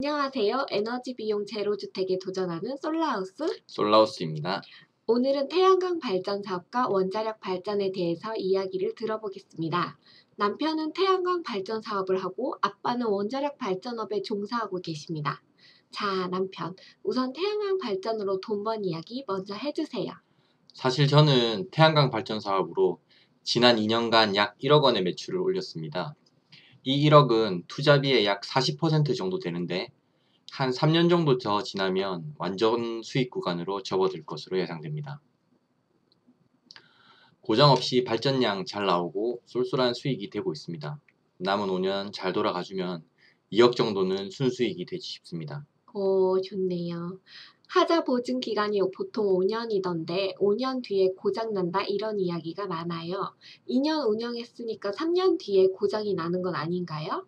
안녕하세요. 에너지 비용 제로 주택에 도전하는 솔라우스. 솔라우스입니다. 오늘은 태양광 발전 사업과 원자력 발전에 대해서 이야기를 들어보겠습니다. 남편은 태양광 발전 사업을 하고 아빠는 원자력 발전업에 종사하고 계십니다. 자, 남편, 우선 태양광 발전으로 돈 번 이야기 먼저 해주세요. 사실 저는 태양광 발전 사업으로 지난 2년간 약 1억 원의 매출을 올렸습니다. 이 1억은 투자비의 약 40% 정도 되는데 한 3년 정도 더 지나면 완전 수익 구간으로 접어들 것으로 예상됩니다. 고장 없이 발전량 잘 나오고 쏠쏠한 수익이 되고 있습니다. 남은 5년 잘 돌아가주면 2억 정도는 순수익이 되지 싶습니다. 오, 좋네요. 하자 보증 기간이 보통 5년이던데 5년 뒤에 고장 난다 이런 이야기가 많아요. 2년 운영했으니까 3년 뒤에 고장이 나는 건 아닌가요?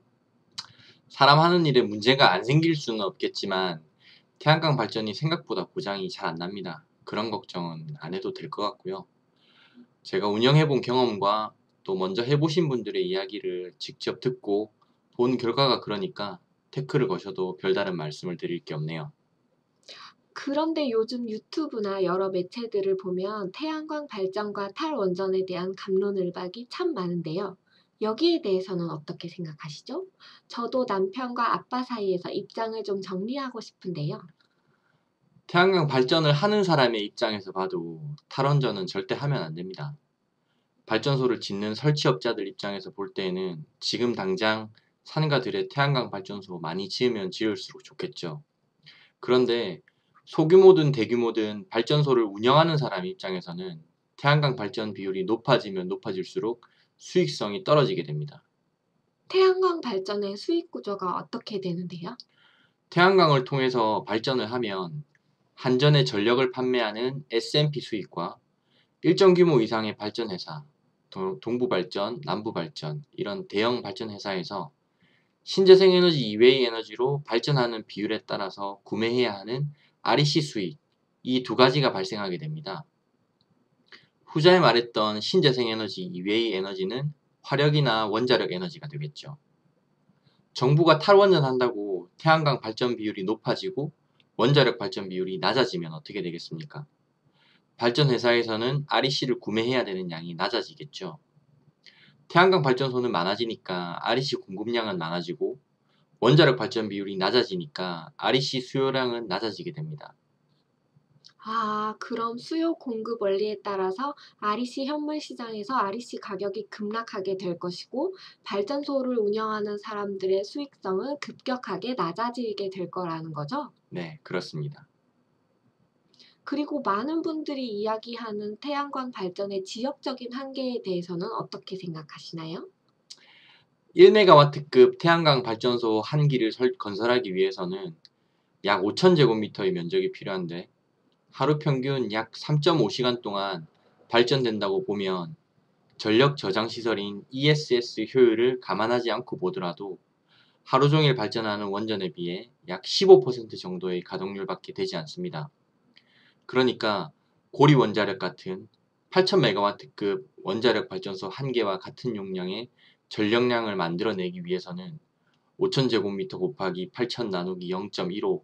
사람 하는 일에 문제가 안 생길 수는 없겠지만 태양광 발전이 생각보다 고장이 잘 안 납니다. 그런 걱정은 안 해도 될 것 같고요. 제가 운영해본 경험과 또 먼저 해보신 분들의 이야기를 직접 듣고 본 결과가 그러니까 태클을 거셔도 별다른 말씀을 드릴 게 없네요. 그런데 요즘 유튜브나 여러 매체들을 보면 태양광 발전과 탈원전에 대한 갑론을박이 참 많은데요. 여기에 대해서는 어떻게 생각하시죠? 저도 남편과 아빠 사이에서 입장을 좀 정리하고 싶은데요. 태양광 발전을 하는 사람의 입장에서 봐도 탈원전은 절대 하면 안 됩니다. 발전소를 짓는 설치업자들 입장에서 볼 때에는 지금 당장 산과 들에 태양광 발전소 많이 지으면 지을수록 좋겠죠. 그런데 소규모든 대규모든 발전소를 운영하는 사람 입장에서는 태양광 발전 비율이 높아지면 높아질수록 수익성이 떨어지게 됩니다. 태양광 발전의 수익 구조가 어떻게 되는데요? 태양광을 통해서 발전을 하면 한전에 전력을 판매하는 S&P 수익과 일정 규모 이상의 발전회사, 동부발전, 남부발전 이런 대형 발전회사에서 신재생에너지 이외의 에너지로 발전하는 비율에 따라서 구매해야 하는 REC 수익, 이 두 가지가 발생하게 됩니다. 후자에 말했던 신재생에너지 이외의 에너지는 화력이나 원자력 에너지가 되겠죠. 정부가 탈원전한다고 태양광 발전 비율이 높아지고 원자력 발전 비율이 낮아지면 어떻게 되겠습니까? 발전회사에서는 REC를 구매해야 되는 양이 낮아지겠죠. 태양광 발전소는 많아지니까 REC 공급량은 많아지고 원자력 발전 비율이 낮아지니까 REC 수요량은 낮아지게 됩니다. 아, 그럼 수요 공급 원리에 따라서 REC 현물 시장에서 REC 가격이 급락하게 될 것이고, 발전소를 운영하는 사람들의 수익성은 급격하게 낮아지게 될 거라는 거죠. 네, 그렇습니다. 그리고 많은 분들이 이야기하는 태양광 발전의 지역적인 한계에 대해서는 어떻게 생각하시나요? 1메가와트급 태양광 발전소 한 기를 건설하기 위해서는 약 5,000제곱미터의 면적이 필요한데 하루 평균 약 3.5시간 동안 발전된다고 보면 전력 저장 시설인 ESS 효율을 감안하지 않고 보더라도 하루 종일 발전하는 원전에 비해 약 15% 정도의 가동률밖에 되지 않습니다. 그러니까 고리 원자력 같은 8,000메가와트급 원자력 발전소 한 개와 같은 용량의 전력량을 만들어내기 위해서는 5,000제곱미터 곱하기 8,000 나누기 0.15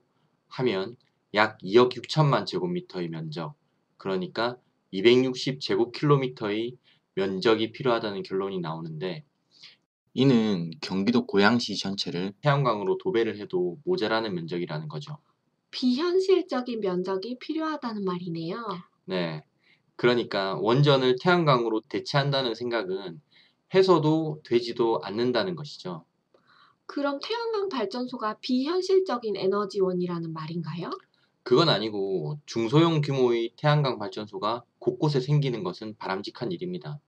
하면 약 2억 6천만 제곱미터의 면적, 그러니까 260제곱킬로미터의 면적이 필요하다는 결론이 나오는데, 이는 경기도 고양시 전체를 태양광으로 도배를 해도 모자라는 면적이라는 거죠. 비현실적인 면적이 필요하다는 말이네요. 네. 그러니까 원전을 태양광으로 대체한다는 생각은 해서도 되지도 않는다는 것이죠. 그럼 태양광 발전소가 비현실적인 에너지원이라는 말인가요? 그건 아니고 중소형 규모의 태양광 발전소가 곳곳에 생기는 것은 바람직한 일입니다.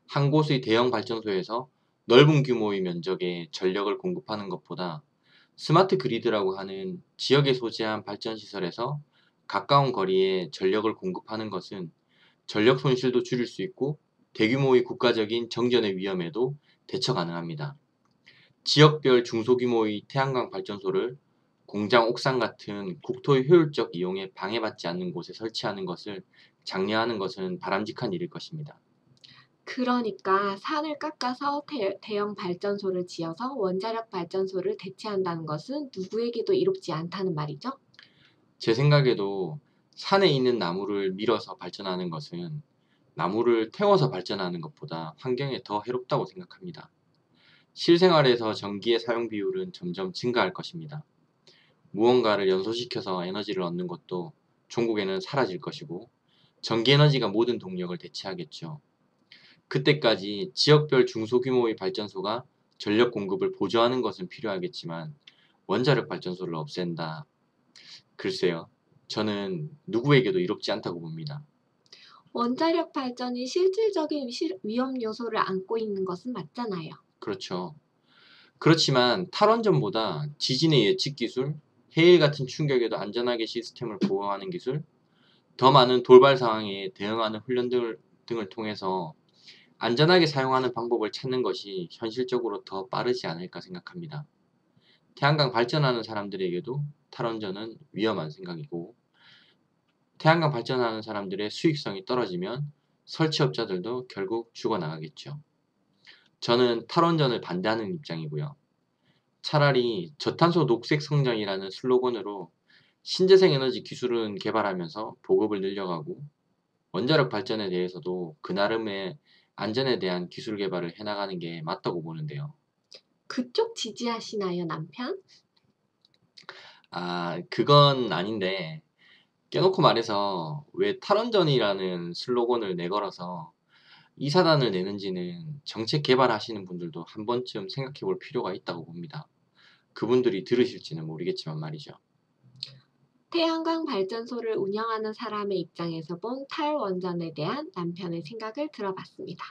한 곳의 대형 발전소에서 넓은 규모의 면적에 전력을 공급하는 것보다 스마트 그리드라고 하는 지역에 소재한 발전시설에서 가까운 거리에 전력을 공급하는 것은 전력 손실도 줄일 수 있고 대규모의 국가적인 정전의 위험에도 대처 가능합니다. 지역별 중소규모의 태양광 발전소를 공장 옥상 같은 국토의 효율적 이용에 방해받지 않는 곳에 설치하는 것을 장려하는 것은 바람직한 일일 것입니다. 그러니까 산을 깎아서 대형 발전소를 지어서 원자력 발전소를 대체한다는 것은 누구에게도 이롭지 않다는 말이죠? 제 생각에도 산에 있는 나무를 밀어서 발전하는 것은 나무를 태워서 발전하는 것보다 환경에 더 해롭다고 생각합니다. 실생활에서 전기의 사용 비율은 점점 증가할 것입니다. 무언가를 연소시켜서 에너지를 얻는 것도 종국에는 사라질 것이고 전기 에너지가 모든 동력을 대체하겠죠. 그때까지 지역별 중소규모의 발전소가 전력 공급을 보조하는 것은 필요하겠지만 원자력 발전소를 없앤다. 글쎄요. 저는 누구에게도 이롭지 않다고 봅니다. 원자력 발전이 실질적인 위험 요소를 안고 있는 것은 맞잖아요. 그렇죠. 그렇지만 탈원전보다 지진의 예측 기술, 해일 같은 충격에도 안전하게 시스템을 보호하는 기술, 더 많은 돌발 상황에 대응하는 훈련 등을 통해서 안전하게 사용하는 방법을 찾는 것이 현실적으로 더 빠르지 않을까 생각합니다. 태양광 발전하는 사람들에게도 탈원전은 위험한 생각이고, 태양광 발전하는 사람들의 수익성이 떨어지면 설치업자들도 결국 죽어나가겠죠. 저는 탈원전을 반대하는 입장이고요. 차라리 저탄소 녹색 성장이라는 슬로건으로 신재생 에너지 기술은 개발하면서 보급을 늘려가고 원자력 발전에 대해서도 그 나름의 안전에 대한 기술 개발을 해나가는 게 맞다고 보는데요. 그쪽 지지하시나요, 남편? 그건 아닌데 깨놓고 말해서 왜 탈원전이라는 슬로건을 내걸어서 이 사단을 내는지는 정책 개발하시는 분들도 한 번쯤 생각해 볼 필요가 있다고 봅니다. 그분들이 들으실지는 모르겠지만 말이죠. 태양광 발전소를 운영하는 사람의 입장에서 본 탈원전에 대한 남편의 생각을 들어봤습니다.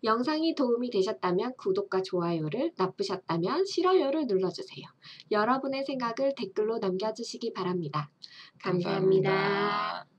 영상이 도움이 되셨다면 구독과 좋아요를, 나쁘셨다면 싫어요를 눌러주세요. 여러분의 생각을 댓글로 남겨주시기 바랍니다. 감사합니다. 감사합니다.